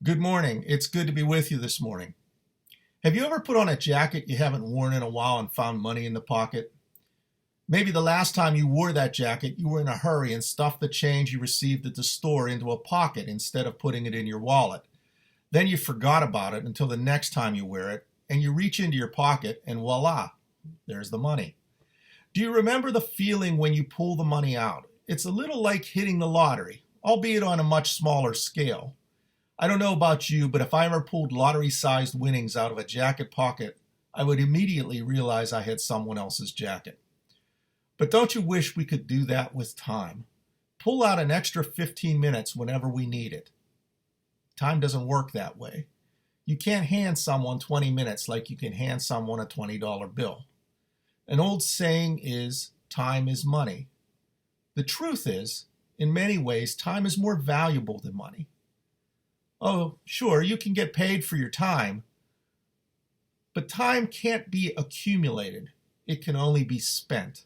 Good morning. It's good to be with you this morning. Have you ever put on a jacket you haven't worn in a while and found money in the pocket? Maybe the last time you wore that jacket, you were in a hurry and stuffed the change you received at the store into a pocket instead of putting it in your wallet. Then you forgot about it until the next time you wear it, and you reach into your pocket and voila, there's the money. Do you remember the feeling when you pull the money out? It's a little like hitting the lottery, albeit on a much smaller scale. I don't know about you, but if I ever pulled lottery-sized winnings out of a jacket pocket, I would immediately realize I had someone else's jacket. But don't you wish we could do that with time? Pull out an extra 15 minutes whenever we need it. Time doesn't work that way. You can't hand someone 20 minutes like you can hand someone a $20 bill. An old saying is, time is money. The truth is, in many ways, time is more valuable than money. Oh, sure, you can get paid for your time, but time can't be accumulated. It can only be spent.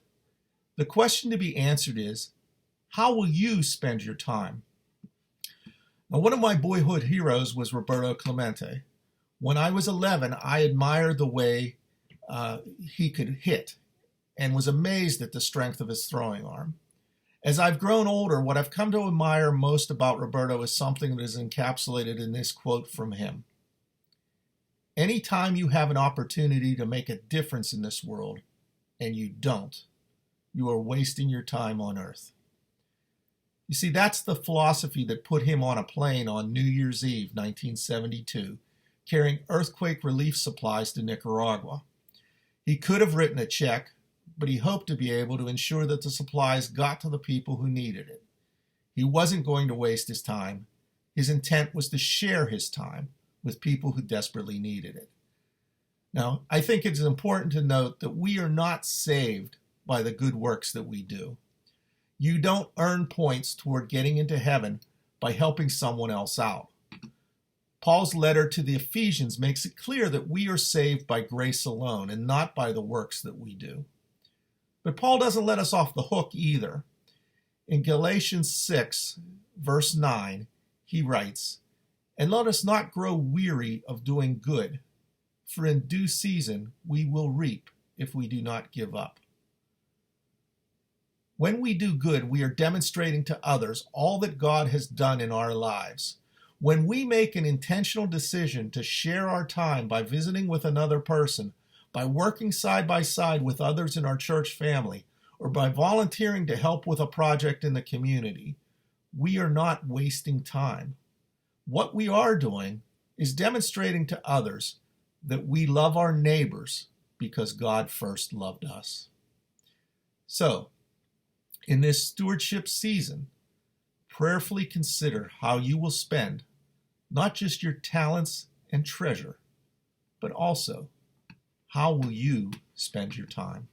The question to be answered is, how will you spend your time? Now, one of my boyhood heroes was Roberto Clemente. When I was 11, I admired the way he could hit and was amazed at the strength of his throwing arm. As I've grown older, what I've come to admire most about Roberto is something that is encapsulated in this quote from him. Anytime you have an opportunity to make a difference in this world, and you don't, you are wasting your time on earth. You see, that's the philosophy that put him on a plane on New Year's Eve, 1972, carrying earthquake relief supplies to Nicaragua. He could have written a check, but he hoped to be able to ensure that the supplies got to the people who needed it. He wasn't going to waste his time. His intent was to share his time with people who desperately needed it. Now, I think it's important to note that we are not saved by the good works that we do. You don't earn points toward getting into heaven by helping someone else out. Paul's letter to the Ephesians makes it clear that we are saved by grace alone and not by the works that we do. But Paul doesn't let us off the hook either. In Galatians 6, verse 9, he writes, "And let us not grow weary of doing good, for in due season we will reap if we do not give up." When we do good, we are demonstrating to others all that God has done in our lives. When we make an intentional decision to share our time by visiting with another person, by working side by side with others in our church family, or by volunteering to help with a project in the community, we are not wasting time. What we are doing is demonstrating to others that we love our neighbors because God first loved us. So, in this stewardship season, prayerfully consider how you will spend not just your talents and treasure, but also how will you spend your time?